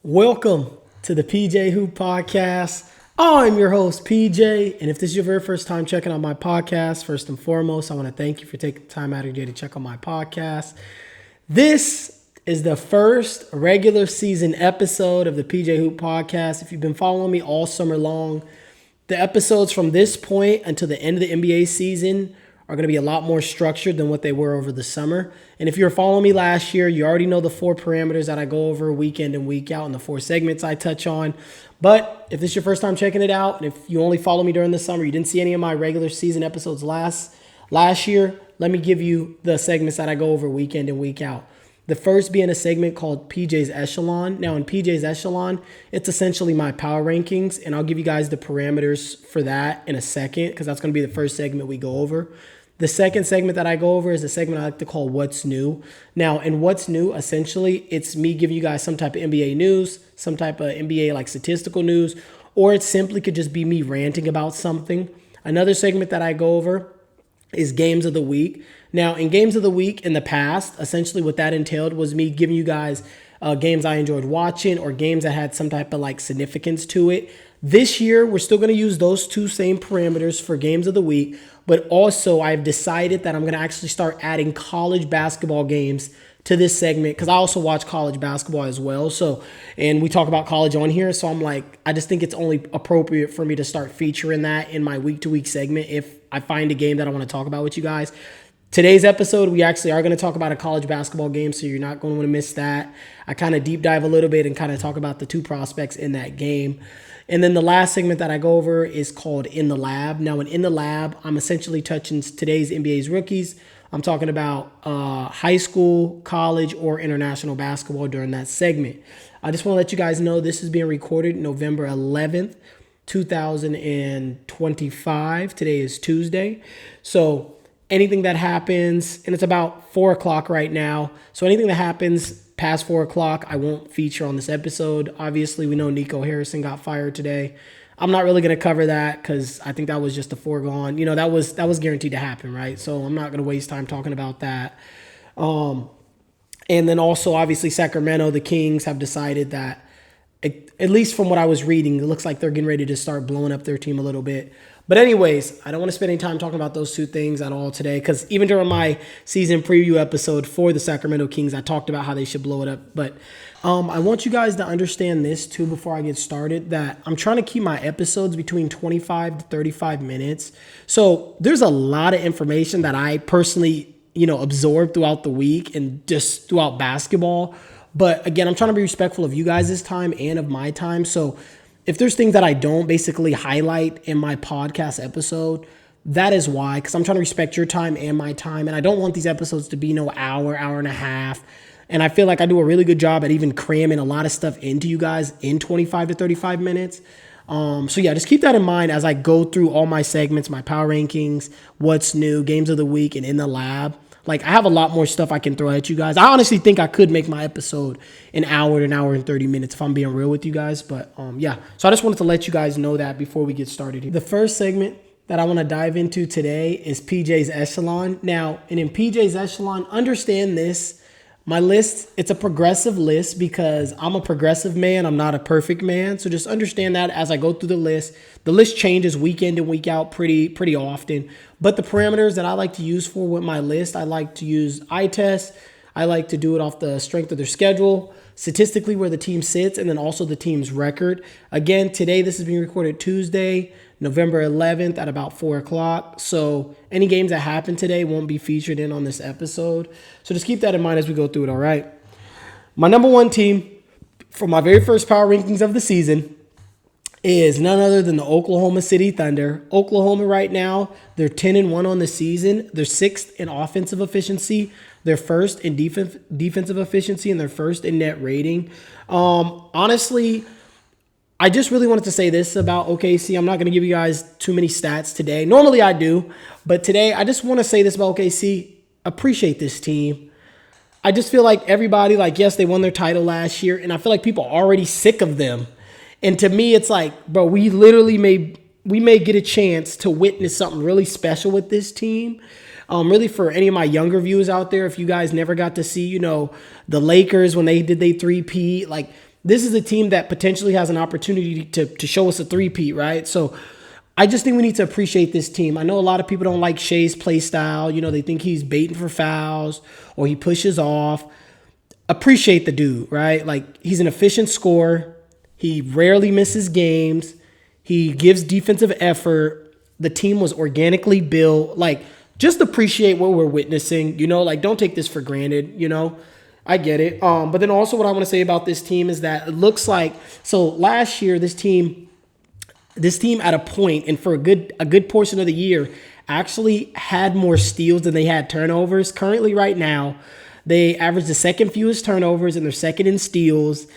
Welcome to the PJ Hoop Podcast. I'm your host, PJ, and if this is your very first time checking out my podcast, first and foremost, I want to thank you for taking the time out of your day to check out my podcast. This is the first regular season episode of the PJ Hoop Podcast. If you've been following me all summer long, the episodes from this point until the end of the NBA season are going to be a lot more structured than what they were over the summer. And if you were following me last year, you already know the 4 parameters that I go over week in and week out and the 4 segments I touch on. But if this is your first time checking it out, and if you only follow me during the summer, you didn't see any of my regular season episodes last year, let me give you the segments that I go over week in and week out. The first being a segment called PJ's Echelon. Now in PJ's Echelon, it's essentially my power rankings, and I'll give you guys the parameters for that in a second because that's going to be the first segment we go over. The second segment that I go over is a segment I like to call What's New. Now, in What's New, essentially, it's me giving you guys some type of NBA news, some type of NBA like statistical news, or it simply could just be me ranting about something. Another segment that I go over is Games of the Week. Now, in Games of the Week in the past, essentially what that entailed was me giving you guys games I enjoyed watching or games that had some type of like significance to it. This year, we're still going to use those 2 same parameters for Games of the Week, but also I've decided that I'm going to actually start adding college basketball games to this segment because I also watch college basketball as well. And we talk about college on here. So I'm like, I just think it's only appropriate for me to start featuring that in my week-to-week segment if I find a game that I want to talk about with you guys. Today's episode, we actually are going to talk about a college basketball game, so you're not going to want to miss that. I kind of deep dive a little bit and kind of talk about the 2 prospects in that game. And then the last segment that I go over is called In the Lab. Now, in the Lab, I'm essentially touching today's NBA's rookies. I'm talking about high school, college, or international basketball during that segment. I just want to let you guys know this is being recorded November 11th, 2025. Today is Tuesday. So anything that happens, and it's about 4 o'clock right now. So anything that happens past 4 o'clock, I won't feature on this episode. Obviously, we know Nico Harrison got fired today. I'm not really going to cover that because I think that was just a foregone. You know, that was guaranteed to happen, right? So I'm not going to waste time talking about that. And then also, obviously, Sacramento, the Kings have decided that, at least from what I was reading, it looks like they're getting ready to start blowing up their team a little bit. But anyways, I don't want to spend any time talking about those 2 things at all today because even during my season preview episode for the Sacramento Kings, I talked about how they should blow it up. But I want you guys to understand this too before I get started, that I'm trying to keep my episodes between 25 to 35 minutes. So there's a lot of information that I personally, absorb throughout the week and just throughout basketball. But again, I'm trying to be respectful of you guys' time and of my time. So if there's things that I don't basically highlight in my podcast episode, that is why, because I'm trying to respect your time and my time. And I don't want these episodes to be no hour and a half. And I feel like I do a really good job at even cramming a lot of stuff into you guys in 25 to 35 minutes. So yeah, just keep that in mind as I go through all my segments, my power rankings, what's new, games of the week, and in the lab. Like, I have a lot more stuff I can throw at you guys. I honestly think I could make my episode an hour and 30 minutes if I'm being real with you guys. But yeah, so I just wanted to let you guys know that before we get started here. The first segment that I want to dive into today is PJ's Echelon. Now, and in PJ's Echelon, understand this. My list, it's a progressive list because I'm a progressive man. I'm not a perfect man. So just understand that as I go through the list. The list changes week in and week out pretty often. But the parameters that I like to use for with my list, I like to use eye test. I like to do it off the strength of their schedule, statistically where the team sits, and then also the team's record. Again, today this is being recorded Tuesday, November 11th at about 4 o'clock. So any games that happen today won't be featured in on this episode. So just keep that in mind as we go through it, all right? My number 1 team for my very first power rankings of the season is none other than the Oklahoma City Thunder. Oklahoma right now, they're 10-1 on the season. They're 6th in offensive efficiency. They're 1st in defensive efficiency, and they're 1st in net rating. Honestly, I just really wanted to say this about OKC. I'm not going to give you guys too many stats today. Normally I do, but today I just want to say this about OKC. Appreciate this team. I just feel like everybody, yes, they won their title last year, and I feel like people are already sick of them. And to me, it's like, bro, we literally made we may get a chance to witness something really special with this team. Really for any of my younger viewers out there, if you guys never got to see, the Lakers when they did their three-peat, like this is a team that potentially has an opportunity to show us a three-peat, right? So I just think we need to appreciate this team. I know a lot of people don't like Shea's play style. They think he's baiting for fouls or he pushes off. Appreciate the dude, right? Like he's an efficient scorer. He rarely misses games. He gives defensive effort. The team was organically built. Like, just appreciate what we're witnessing, like don't take this for granted, I get it. But then also what I want to say about this team is that it looks like, so last year, this team at a point and for a good portion of the year actually had more steals than they had turnovers. Currently right now, they average the second fewest turnovers and they're second in steals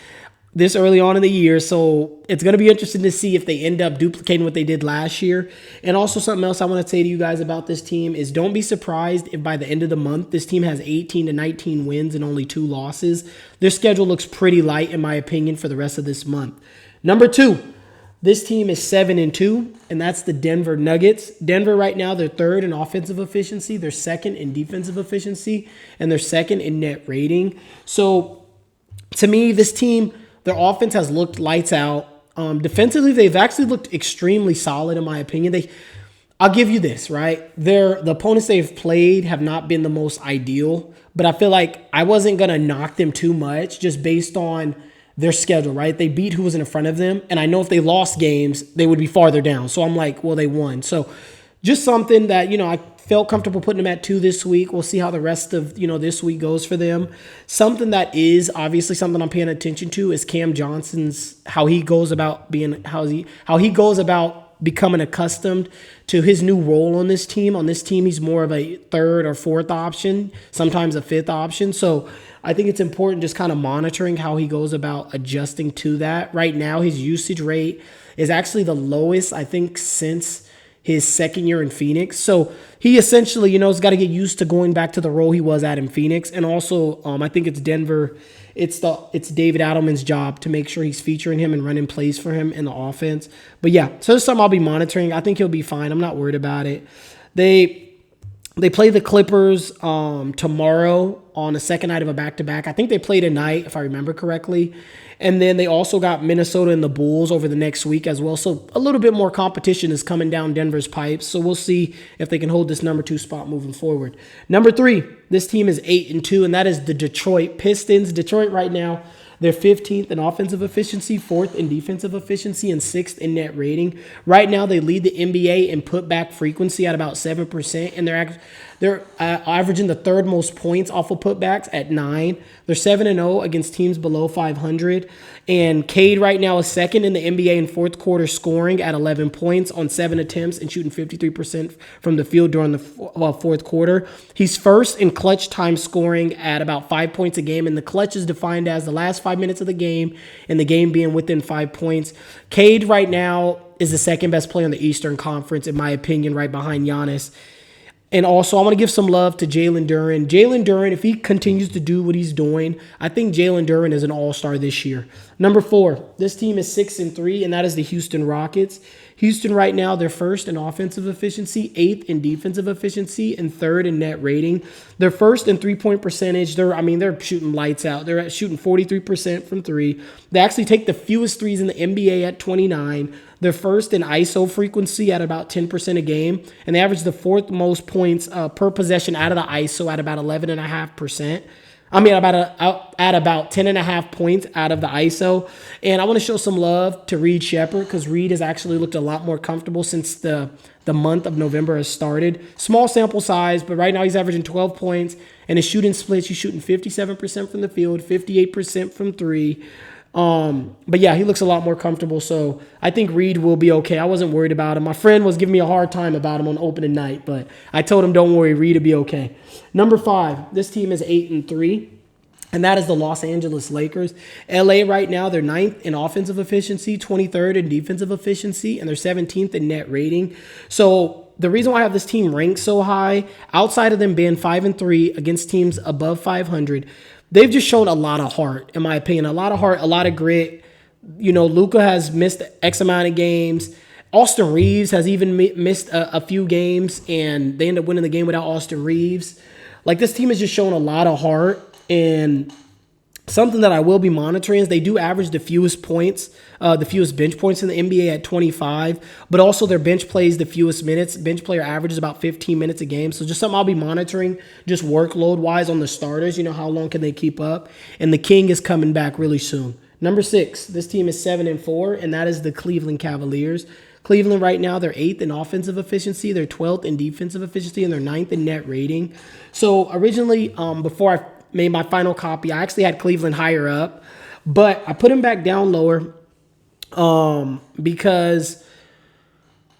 this early on in the year. So it's going to be interesting to see if they end up duplicating what they did last year. And also something else I want to say to you guys about this team is don't be surprised if by the end of the month, this team has 18 to 19 wins and only 2 losses. Their schedule looks pretty light, in my opinion, for the rest of this month. Number 2, this team is 7-2, and that's the Denver Nuggets. Denver right now, they're 3rd in offensive efficiency. They're 2nd in defensive efficiency, and they're 2nd in net rating. So to me, this team, their offense has looked lights out. Defensively, they've actually looked extremely solid, in my opinion. I'll give you this, right? The opponents they've played have not been the most ideal, but I feel like I wasn't going to knock them too much just based on their schedule, right? They beat who was in front of them, and I know if they lost games, they would be farther down. So I'm like, well, they won. So just something that, I felt comfortable putting them at 2 this week. We'll see how the rest of, this week goes for them. Something that is obviously something I'm paying attention to is Cam Johnson's, how he goes about becoming accustomed to his new role on this team. On this team, he's more of a 3rd or 4th option, sometimes a 5th option. So I think it's important just kind of monitoring how he goes about adjusting to that. Right now, his usage rate is actually the lowest, I think, since his 2nd year in Phoenix. So he essentially, has got to get used to going back to the role he was at in Phoenix. And also, I think it's Denver. It's David Adelman's job to make sure he's featuring him and running plays for him in the offense. But yeah, so there's something I'll be monitoring. I think he'll be fine. I'm not worried about it. They play the Clippers tomorrow on the second night of a back-to-back. I think they play tonight, if I remember correctly. And then they also got Minnesota and the Bulls over the next week as well. So a little bit more competition is coming down Denver's pipes. So we'll see if they can hold this number 2 spot moving forward. Number 3, this team is 8-2, and that is the Detroit Pistons. Detroit right now, they're 15th in offensive efficiency, 4th in defensive efficiency, and 6th in net rating. Right now, they lead the NBA in putback frequency at about 7%, and they're averaging the 3rd most points off of putbacks at 9. They're 7-0 against teams below 500. And Cade right now is 2nd in the NBA in 4th quarter scoring at 11 points on 7 attempts and shooting 53% from the field during the 4th quarter. He's 1st in clutch time scoring at about 5 points a game. And the clutch is defined as the last 5 minutes of the game and the game being within 5 points. Cade right now is the 2nd best player in the Eastern Conference, in my opinion, right behind Giannis. And also, I want to give some love to Jalen Duren. Jalen Duren, if he continues to do what he's doing, I think Jalen Duren is an all-star this year. Number 4, this team is 6-3, and that is the Houston Rockets. Houston right now, they're 1st in offensive efficiency, 8th in defensive efficiency, and 3rd in net rating. They're 1st in three-point percentage. They're shooting lights out. They're shooting 43% from 3. They actually take the fewest threes in the NBA at 29. They're 1st in ISO frequency at about 10% a game, and they average the 4th most points per possession out of the ISO at about 11.5%. At about 10.5 points out of the ISO. And I want to show some love to Reed Shepherd because Reed has actually looked a lot more comfortable since the month of November has started. Small sample size, but right now he's averaging 12 points, and his shooting splits, he's shooting 57% from the field, 58% from 3. But yeah, he looks a lot more comfortable, so I think Reed will be okay. I wasn't worried about him. My friend was giving me a hard time about him on opening night, but I told him, don't worry, Reed will be okay. Number 5, this team is 8-3, and that is the Los Angeles Lakers. LA right now, they're 9th in offensive efficiency, 23rd in defensive efficiency, and they're 17th in net rating. So the reason why I have this team ranked so high, outside of them being 5-3 against teams above 500, they've just shown a lot of heart, in my opinion. A lot of heart, a lot of grit. Luka has missed X amount of games. Austin Reeves has even missed a few games, and they end up winning the game without Austin Reeves. Like, this team has just shown a lot of heart, and something that I will be monitoring is they do average the fewest points, the fewest bench points in the NBA at 25, but also their bench plays the fewest minutes. Bench player averages about 15 minutes a game. So just something I'll be monitoring just workload-wise on the starters. You know, how long can they keep up? And the King is coming back really soon. Number 6, this team is 7-4, and that is the Cleveland Cavaliers. Cleveland right now, they're 8th in offensive efficiency, they're 12th in defensive efficiency, and they're 9th in net rating. So originally, before I made my final copy, I actually had Cleveland higher up, but I put him back down lower because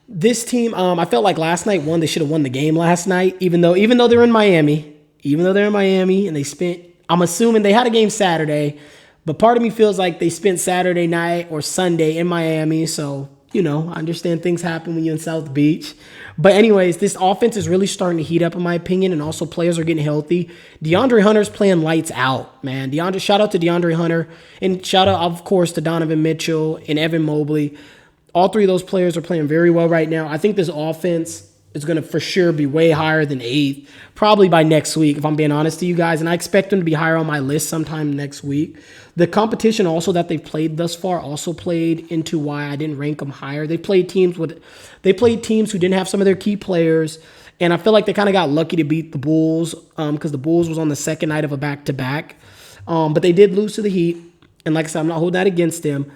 this team, I felt like last night, they should have won the game last night, even though they're in Miami, and they spent, I'm assuming they had a game Saturday, but part of me feels like they spent Saturday night or Sunday in Miami, so you know, I understand things happen when you're in South Beach. But anyways, this offense is really starting to heat up, in my opinion, and also players are getting healthy. DeAndre Hunter's playing lights out, man. Shout out to DeAndre Hunter, and shout out, of course, to Donovan Mitchell and Evan Mobley. All three of those players are playing very well right now. I think this offense is going to for sure be way higher than 8th, probably by next week, if I'm being honest to you guys. And I expect them to be higher on my list sometime next week. The competition also that they've played thus far also played into why I didn't rank them higher. They played teams who didn't have some of their key players. And I feel like they kind of got lucky to beat the Bulls because the Bulls was on the second night of a back-to-back. But they did lose to the Heat. And like I said, I'm not holding that against them.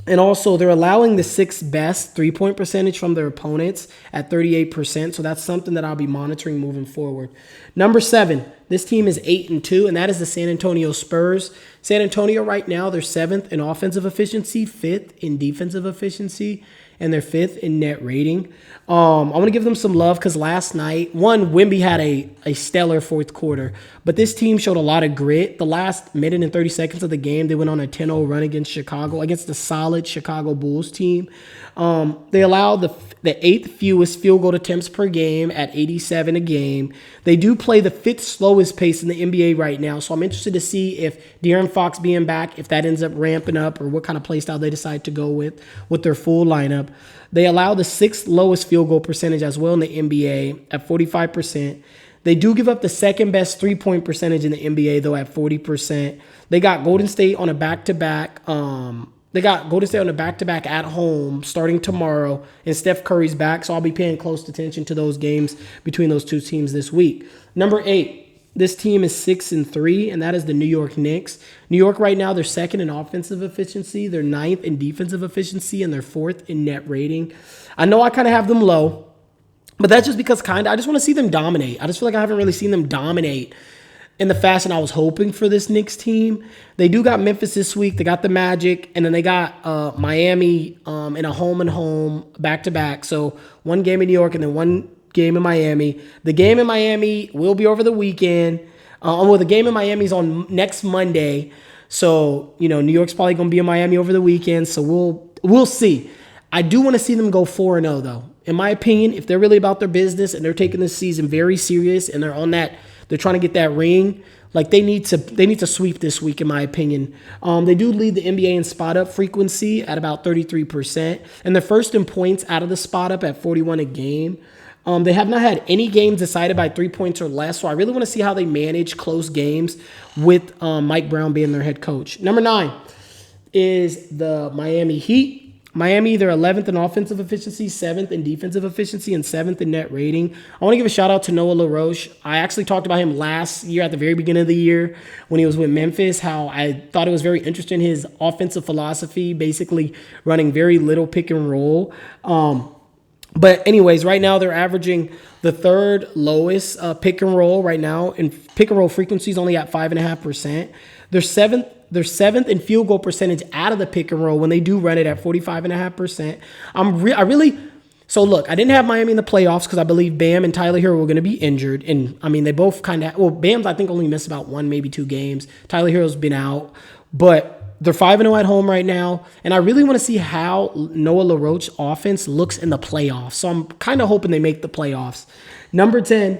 And also, they're allowing the 6th best three-point percentage from their opponents at 38%. So that's something that I'll be monitoring moving forward. Number 7, this team is 8-2, and that is the San Antonio Spurs. San Antonio right now, they're 7th in offensive efficiency, 5th in defensive efficiency, and they're 5th in net rating. I want to give them some love because last night, Wemby had a stellar fourth quarter, but this team showed a lot of grit. The last minute and 30 seconds of the game, they went on a 10-0 run against Chicago, against the solid Chicago Bulls team. They allowed the 8th fewest field goal attempts per game at 87 a game. They do play the 5th slowest pace in the NBA right now, so I'm interested to see if De'Aaron Fox being back, if that ends up ramping up, or what kind of play style they decide to go with their full lineup. They allow the 6th lowest field goal percentage as well in the NBA at 45%. They do give up the 2nd best three-point percentage in the NBA, though, at 40%. They got Golden State on a back-to-back. At home starting tomorrow, and Steph Curry's back, so I'll be paying close attention to those games between those two teams this week. Number 8, this team is 6-3, and that is the New York Knicks. New York right now, they're 2nd in offensive efficiency, they're 9th in defensive efficiency, and they're 4th in net rating. I know I kind of have them low, but that's just because I just want to see them dominate. I just feel like I haven't really seen them dominate in the fashion I was hoping for this Knicks team. They do got Memphis this week. They got the Magic, and then they got Miami in a home back-to-back. So one game in New York and then one game in Miami. The game in Miami will be over the weekend. The game in Miami is on next Monday. So, you know, New York's probably going to be in Miami over the weekend. So we'll see. I do want to see them go 4-0, though. In my opinion, if they're really about their business and they're taking this season very serious and they're trying to get that ring, like they need to sweep this week, in my opinion. They do lead the NBA in spot up frequency at about 33%, and they're first in points out of the spot up at 41 a game. They have not had any games decided by 3 points or less, so I really want to see how they manage close games with Mike Brown being their head coach. Number 9 is the Miami Heat. Miami, they're 11th in offensive efficiency, 7th in defensive efficiency, and 7th in net rating. I want to give a shout out to Noah LaRoche. I actually talked about him last year at the very beginning of the year when he was with Memphis, how I thought it was very interesting, his offensive philosophy, basically running very little pick and roll. But anyways, right now they're averaging the 3rd lowest pick and roll right now, and pick and roll frequency is only at 5.5%. They're 7th in field goal percentage out of the pick and roll when they do run it at 45.5%. So look, I didn't have Miami in the playoffs because I believe Bam and Tyler Hero were going to be injured. And I mean, they both Bam's I think only missed about 1, maybe 2 games. Tyler Hero's been out, but they're 5-0 at home right now. And I really want to see how Noah LaRoche's offense looks in the playoffs. So I'm kind of hoping they make the playoffs. Number 10,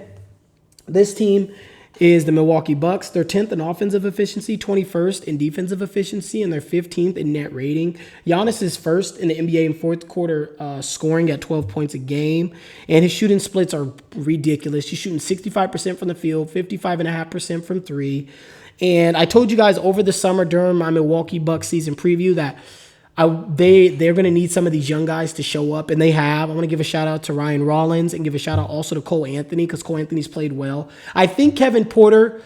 this team is the Milwaukee Bucks. They're 10th in offensive efficiency, 21st in defensive efficiency, and they're 15th in net rating. Giannis is first in the NBA in fourth quarter scoring at 12 points a game, and his shooting splits are ridiculous. He's shooting 65% from the field, 55.5% from three. And I told you guys over the summer during my Milwaukee Bucks season preview that they're going to need some of these young guys to show up, and they have. I want to give a shout out to Ryan Rollins and give a shout out also to Cole Anthony because Cole Anthony's played well. I think Kevin Porter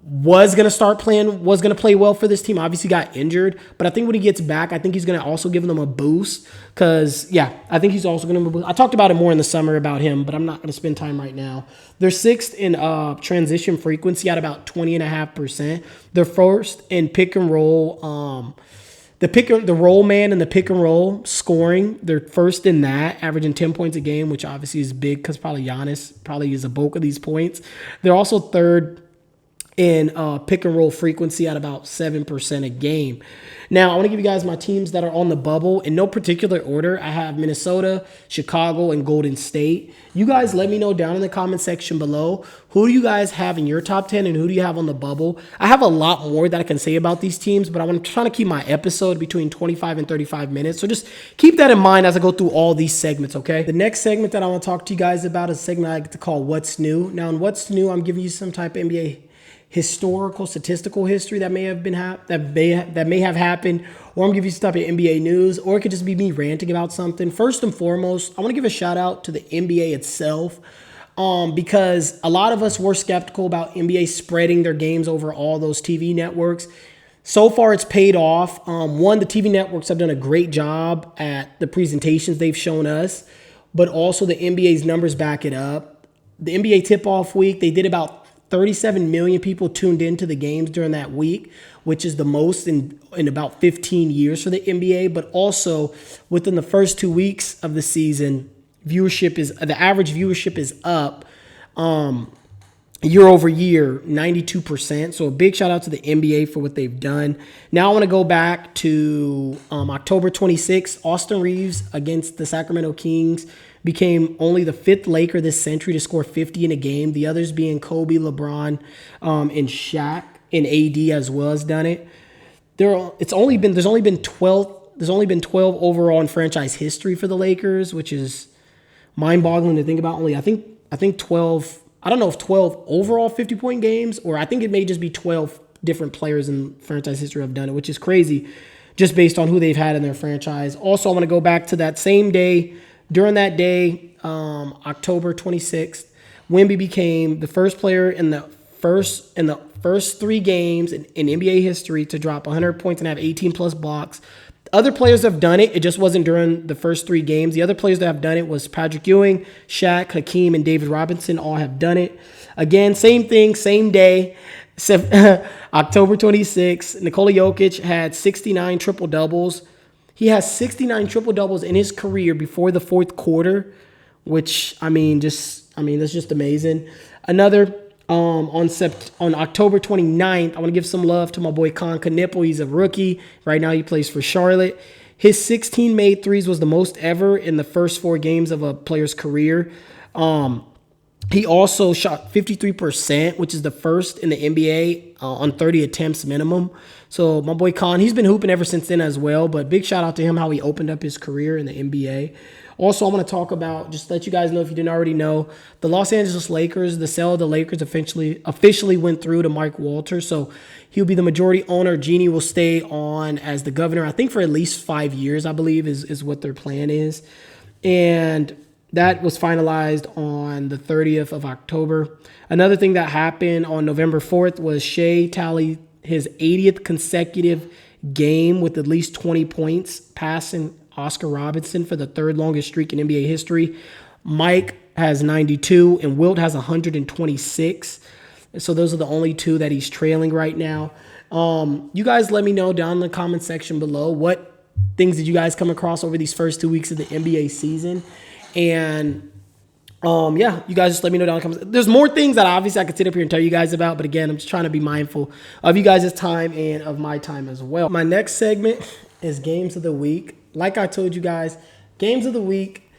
was going to play well for this team. Obviously got injured, but I think when he gets back, I think he's going to also give them a boost because, yeah, I think he's also going to. I talked about it more in the summer about him, but I'm not going to spend time right now. They're sixth in transition frequency at about 20.5%. They're first in pick and roll. The roll man and the pick and roll scoring, they're first in that, averaging 10 points a game, which obviously is big because probably Giannis probably is a bulk of these points. They're also third in pick and roll frequency at about 7% a game. Now, I want to give you guys my teams that are on the bubble. In no particular order, I have Minnesota, Chicago, and Golden State. You guys let me know down in the comment section below, who do you guys have in your top 10 and who do you have on the bubble? I have a lot more that I can say about these teams, but I'm trying to keep my episode between 25 and 35 minutes. So just keep that in mind as I go through all these segments, okay? The next segment that I want to talk to you guys about is a segment I like to call What's New. Now, in What's New, I'm giving you some type of NBA historical statistical history that may have happened, or I'm giving you some type of NBA news, or it could just be me ranting about something. First and foremost, I want to give a shout out to the NBA itself, because a lot of us were skeptical about NBA spreading their games over all those TV networks. So far, it's paid off. One, the TV networks have done a great job at the presentations they've shown us, but also the NBA's numbers back it up. The NBA tip-off week, they did about 37 million people tuned into the games during that week, which is the most in about 15 years for the NBA. But also within the first 2 weeks of the season, the average viewership is up year over year, 92%. So a big shout out to the NBA for what they've done. Now I want to go back to October 26th, Austin Reeves against the Sacramento Kings became only the fifth Laker this century to score 50 in a game. The others being Kobe, LeBron, and Shaq, and AD as well has done it. There's only been 12 overall in franchise history for the Lakers, which is mind-boggling to think about. I think 12. I don't know if 12 overall 50-point games, or I think it may just be 12 different players in franchise history have done it, which is crazy, just based on who they've had in their franchise. Also, I want to go back to that same day. During that day, October 26th, Wemby became the first player in the first 3 games in NBA history to drop 100 points and have 18-plus blocks. Other players have done it. It just wasn't during the first 3 games. The other players that have done it was Patrick Ewing, Shaq, Hakeem, and David Robinson all have done it. Again, same thing, same day. October 26th, Nikola Jokic had 69 triple-doubles. He has 69 triple-doubles in his career before the fourth quarter, which, that's just amazing. Another, on October 29th, I want to give some love to my boy Con Knipple. He's a rookie. Right now he plays for Charlotte. His 16 made threes was the most ever in the first 4 games of a player's career. He also shot 53%, which is the first in the NBA on 30 attempts minimum. So my boy Khan, he's been hooping ever since then as well, but big shout out to him how he opened up his career in the NBA. Also, I want to talk about, just to let you guys know if you didn't already know, the Los Angeles Lakers, the sale of the Lakers officially went through to Mike Walter. So he'll be the majority owner. Jeannie will stay on as the governor, I think for at least 5 years, I believe is what their plan is. And that was finalized on the 30th of October. Another thing that happened on November 4th was Shea tallied his 80th consecutive game with at least 20 points, passing Oscar Robertson for the 3rd longest streak in NBA history. Mike has 92 and Wilt has 126. So those are the only 2 that he's trailing right now. You guys let me know down in the comment section below what things did you guys come across over these first 2 weeks of the NBA season. And you guys just let me know down in the comments. There's more things that obviously I could sit up here and tell you guys about, but again, I'm just trying to be mindful of you guys' time and of my time as well. My next segment is Games of the Week. Like I told you guys, Games of the Week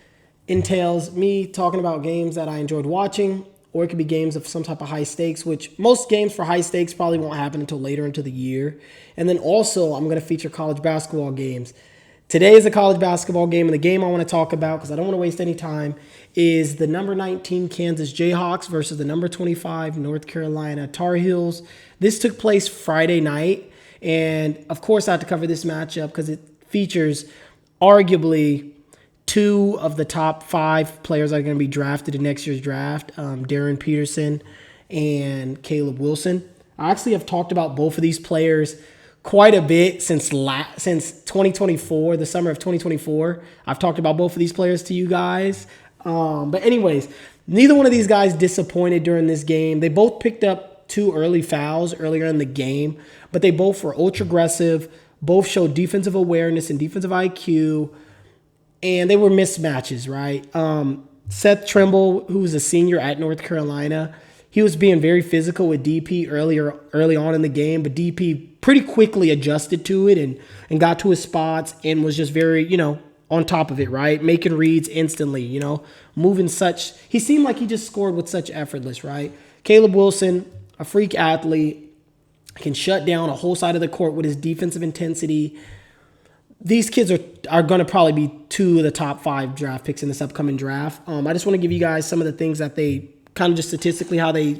entails me talking about games that I enjoyed watching or it could be games of some type of high stakes, which most games for high stakes probably won't happen until later into the year. And then also, I'm going to feature college basketball games. Today is a college basketball game, and the game I want to talk about, because I don't want to waste any time, is the number 19 Kansas Jayhawks versus the number 25 North Carolina Tar Heels. This took place Friday night, and of course I had to cover this matchup because it features arguably two of the top 5 players that are going to be drafted in next year's draft, Darren Peterson and Caleb Wilson. I actually have talked about both of these players quite a bit since 2024, the summer of 2024. I've talked about both of these players to you guys. But anyways, neither one of these guys disappointed during this game. They both picked up 2 early fouls earlier in the game, but they both were ultra aggressive, both showed defensive awareness and defensive IQ, and they were mismatches, right? Seth Trimble, who's a senior at North Carolina, he was being very physical with DP early on in the game, but DP pretty quickly adjusted to it and got to his spots and was just very, on top of it, right? Making reads instantly, moving such. He seemed like he just scored with such effortless, right? Caleb Wilson, a freak athlete, can shut down a whole side of the court with his defensive intensity. These kids are going to probably be 2 of the top 5 draft picks in this upcoming draft. I just want to give you guys some of the things that they kind of just statistically how they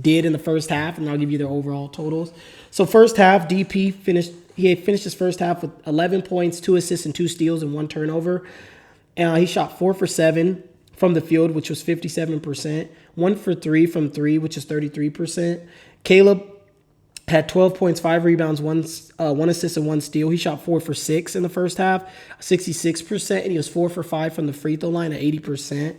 did in the first half, and I'll give you their overall totals. So first half, DP finished his first half with 11 points, 2 assists, and 2 steals and 1 turnover. He shot 4 for 7 from the field, which was 57%. 1 for 3 from 3, which is 33%. Caleb had 12 points, 5 rebounds, 1 assist, and 1 steal. He shot 4 for 6 in the first half, 66%, and he was 4 for 5 from the free throw line at 80%.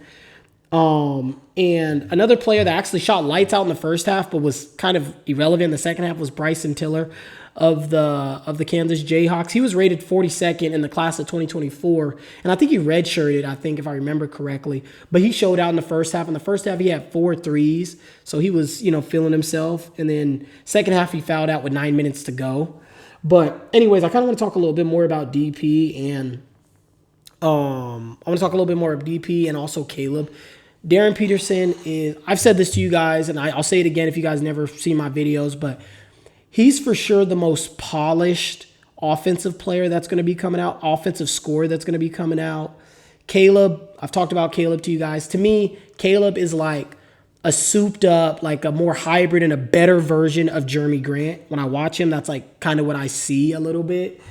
And another player that actually shot lights out in the first half but was kind of irrelevant in the second half was Bryson Tiller of the Kansas Jayhawks. He was rated 42nd in the class of 2024, and I think he redshirted, if I remember correctly. But he showed out in the first half. In the first half, he had 4 threes, so he was, feeling himself. And then second half, he fouled out with 9 minutes to go. But anyways, I kind of want to talk a little bit more about DP and I want to talk a little bit more of DP and also Caleb. Darren Peterson is, I've said this to you guys, and I'll say it again if you guys never seen my videos, but he's for sure the most polished offensive player that's going to be coming out, offensive scorer that's going to be coming out. Caleb, I've talked about Caleb to you guys. To me, Caleb is like a souped up, like a more hybrid and a better version of Jeremy Grant. When I watch him, that's like kind of what I see a little bit.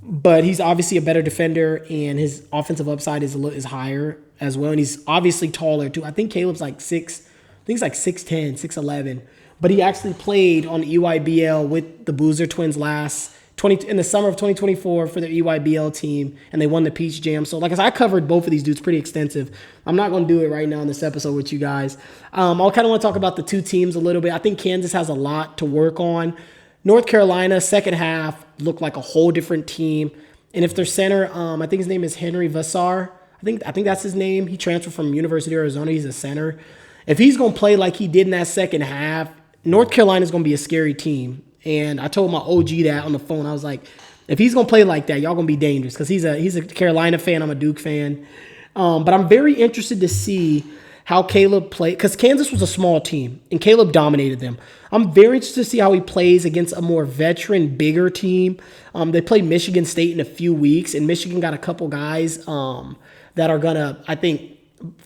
But he's obviously a better defender, and his offensive upside is higher as well. And he's obviously taller too. I think Caleb's like 6'10", 6'11". But he actually played on the EYBL with the Boozer Twins in the summer of 2024 for their EYBL team, and they won the Peach Jam. So like I said, I covered both of these dudes pretty extensive. I'm not going to do it right now in this episode with you guys. I'll kind of want to talk about the 2 teams a little bit. I think Kansas has a lot to work on. North Carolina, second half, looked like a whole different team. And if their center, I think his name is Henry Vassar. I think that's his name. He transferred from University of Arizona. He's a center. If he's going to play like he did in that second half, North Carolina is going to be a scary team. And I told my OG that on the phone. I was like, if he's going to play like that, y'all going to be dangerous, because he's a Carolina fan. I'm a Duke fan. But I'm very interested to see how Caleb played, because Kansas was a small team, and Caleb dominated them. I'm very interested to see how he plays against a more veteran, bigger team. They played Michigan State in a few weeks, and Michigan got a couple guys that are going to, I think,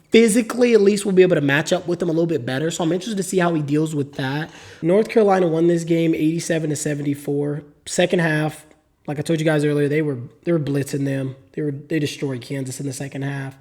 physically at least will be able to match up with them a little bit better. So I'm interested to see how he deals with that. North Carolina won this game 87-74. Second half, like I told you guys earlier, they were blitzing them. They destroyed Kansas in the second half.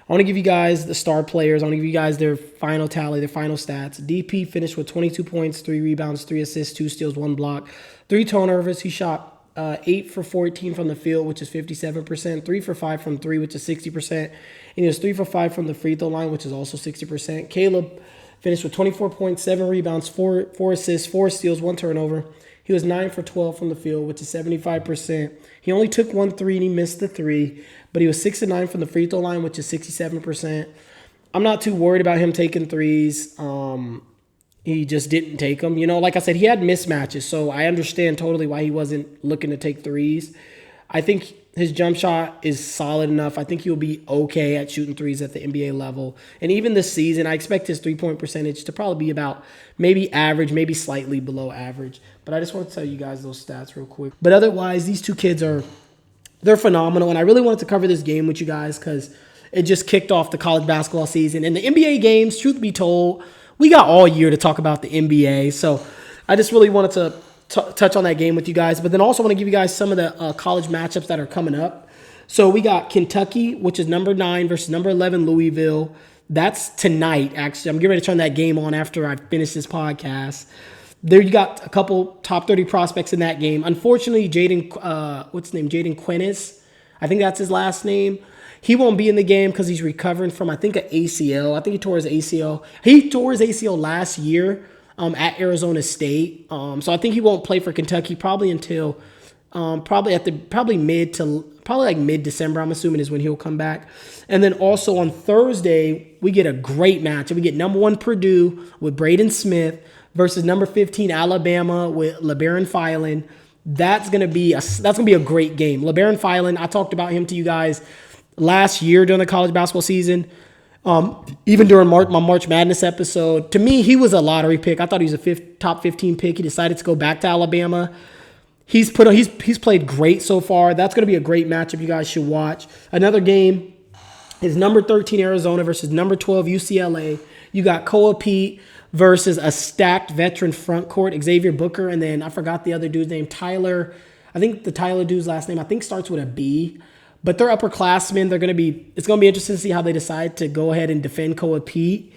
I want to give you guys the star players. I want to give you guys their final tally, their final stats. DP finished with 22 points, 3 rebounds, 3 assists, 2 steals, 1 block, 3 turnovers. He shot 8 for 14 from the field, which is 57%, 3 for 5 from 3, which is 60%, and he was 3 for 5 from the free throw line, which is also 60%. Caleb finished with 24 points, 7 rebounds, 4 assists, 4 steals, 1 turnover. He was 9 for 12 from the field, which is 75%. He only took 1 3 and he missed the 3, but he was 6 of 9 from the free throw line, which is 67%. I'm not too worried about him taking threes. He just didn't take them. You know, like I said, he had mismatches, so I understand totally why he wasn't looking to take threes. I think His jump shot is solid enough. I think he'll be okay at shooting threes at the NBA level. And even this season, I expect his three-point percentage to probably be about maybe average, maybe slightly below average. But I just want to tell you guys those stats real quick. But otherwise, these two kids they're phenomenal. And I really wanted to cover this game with you guys because it just kicked off the college basketball season. And the NBA games, truth be told, we got all year to talk about the NBA. So I just really wanted to touch on that game with you guys, but then also want to give you guys some of the college matchups that are coming up. So we got Kentucky, which is number 9 versus number 11 Louisville. That's tonight, actually. I'm getting ready to turn that game on after I finish this podcast. There you got a couple top 30 prospects in that game. Unfortunately, Jaden Quinnis, I think that's his last name. He won't be in the game because he's recovering from, I think, an ACL. I think he tore his ACL. He tore his ACL last year at Arizona State. So I think he won't play for Kentucky probably until probably mid-December, I'm assuming, is when he'll come back. And then also on Thursday, we get a great match. We get number 1 Purdue with Braden Smith versus number 15 Alabama with LeBaron Filan. That's gonna be a great game. LeBaron Filan, I talked about him to you guys last year during the college basketball season. Even during my March Madness episode, to me, he was a lottery pick. I thought he was a top 15 pick. He decided to go back to Alabama. He's played great so far. That's going to be a great matchup you guys should watch. Another game is number 13 Arizona versus number 12 UCLA. You got Koa Pete versus a stacked veteran front court, Xavier Booker, and then I forgot the other dude's name, Tyler. I think the Tyler dude's last name, I think, starts with a B. But they're upperclassmen. It's going to be interesting to see how they decide to go ahead and defend Koa Pete.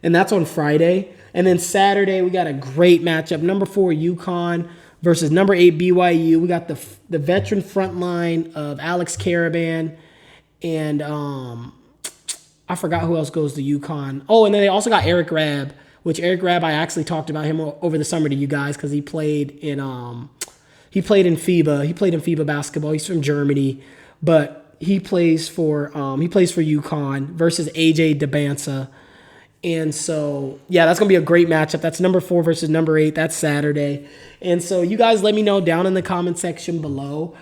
And that's on Friday. And then Saturday, we got a great matchup. Number 4, UConn versus number 8, BYU. We got the veteran front line of Alex Caravan. And I forgot who else goes to UConn. Oh, and then they also got Eric Rabb, which Eric Rabb, I actually talked about him over the summer to you guys because he played in FIBA. He played in FIBA basketball. He's from Germany. But he plays for UConn versus AJ DeBansa. And so, yeah, that's going to be a great matchup. That's number 4 versus number 8. That's Saturday. And so you guys let me know down in the comment section below.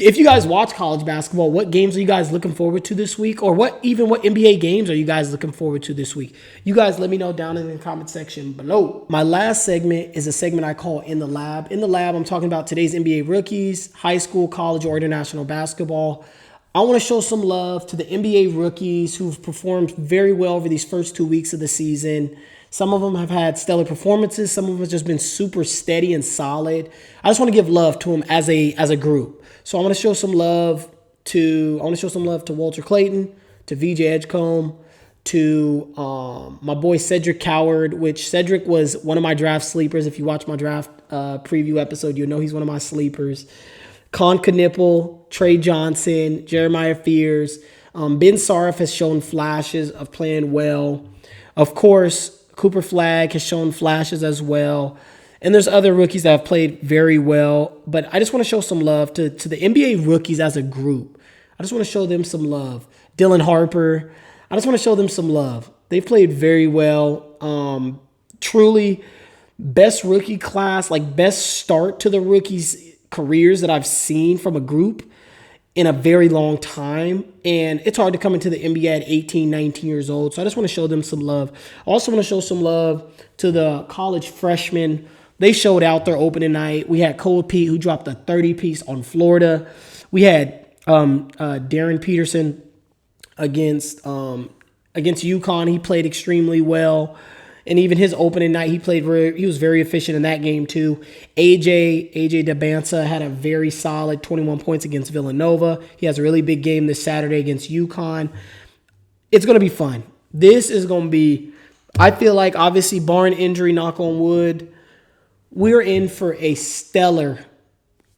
If you guys watch college basketball, what games are you guys looking forward to this week? Or what NBA games are you guys looking forward to this week? You guys let me know down in the comment section below. My last segment is a segment I call In the Lab. In the Lab, I'm talking about today's NBA rookies, high school, college, or international basketball. I want to show some love to the NBA rookies who've performed very well over these first 2 weeks of the season. Some of them have had stellar performances. Some of them have just been super steady and solid. I just want to give love to them as a group. So I want to show some love to Walter Clayton, to VJ Edgecombe, to my boy Cedric Coward, which Cedric was one of my draft sleepers. If you watch my draft preview episode, you'll know he's one of my sleepers. Con Knipple, Trey Johnson, Jeremiah Fears. Ben Sarif has shown flashes of playing well. Of course, Cooper Flagg has shown flashes as well. And there's other rookies that have played very well. But I just want to show some love to the NBA rookies as a group. I just want to show them some love. Dylan Harper, I just want to show them some love. They've played very well. Truly, best rookie class, like best start to the rookies' careers that I've seen from a group in a very long time. And it's hard to come into the NBA at 18, 19 years old. So I just want to show them some love. I also want to show some love to the college freshmen. They showed out their opening night. We had Cole Pete, who dropped a 30-piece on Florida. We had Darren Peterson against UConn. He played extremely well. And even his opening night, he was very efficient in that game too. AJ DeBansa had a very solid 21 points against Villanova. He has a really big game this Saturday against UConn. It's going to be fun. This is going to be, I feel like, obviously, barring injury, knock on wood, we're in for a stellar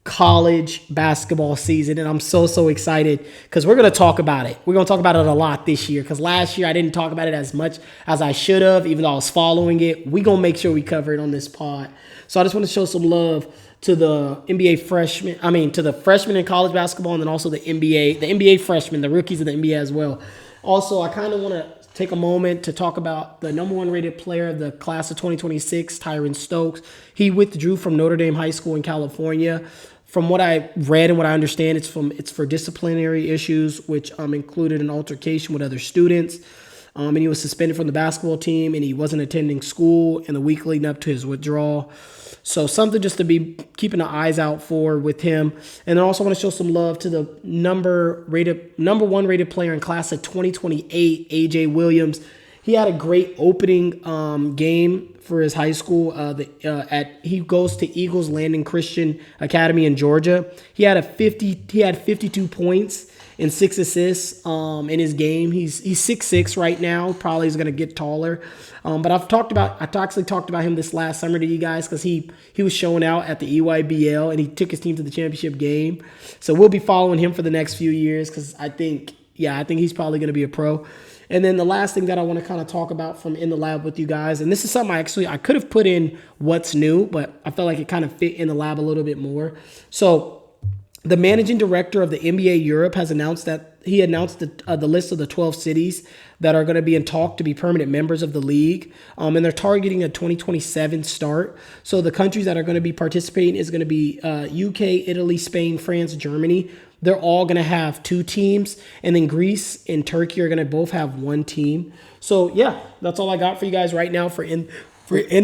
college basketball season, and I'm so excited because we're going to talk about it. We're going to talk about it a lot this year because last year I didn't talk about it as much as I should have, even though I was following it. We're going to make sure we cover it on this pod. So I just want to show some love to the to the freshmen in college basketball, and then also the NBA freshmen, the rookies of the NBA as well. Also, I kind of want to take a moment to talk about the number 1 rated player of the class of 2026, Tyron Stokes. He withdrew from Notre Dame High School in California. From what I read and what I understand, it's for disciplinary issues, which included an altercation with other students. And he was suspended from the basketball team, and he wasn't attending school in the week leading up to his withdrawal. So something just to be keeping the eyes out for with him. And I also want to show some love to the number one rated player in class of 2028, AJ Williams. He had a great opening game for his high school. He goes to Eagles Landing Christian Academy in Georgia. He had 52 points and 6 assists in his game. He's 6'6" right now. Probably is going to get taller. But I actually talked about him this last summer to you guys because he was showing out at the EYBL and he took his team to the championship game. So we'll be following him for the next few years because I think he's probably going to be a pro. And then the last thing that I want to kind of talk about from In the Lab with you guys, and this is something I could have put in what's new, but I felt like it kind of fit In the Lab a little bit more. So the managing director of the NBA Europe has announced the list of the 12 cities that are going to be in talk to be permanent members of the league. And they're targeting a 2027 start. So the countries that are going to be participating is going to be UK, Italy, Spain, France, Germany. They're all going to have 2 teams. And then Greece and Turkey are going to both have 1 team. So, yeah, that's all I got for you guys right now for In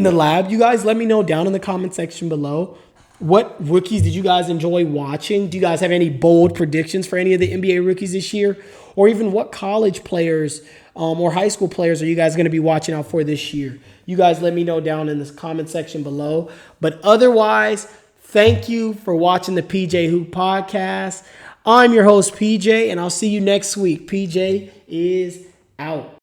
the Lab. You guys let me know down in the comment section below. What rookies did you guys enjoy watching? Do you guys have any bold predictions for any of the NBA rookies this year? Or even what college players or high school players are you guys going to be watching out for this year? You guys let me know down in this comment section below. But otherwise, thank you for watching the PJ Hoop Podcast. I'm your host, PJ, and I'll see you next week. PJ is out.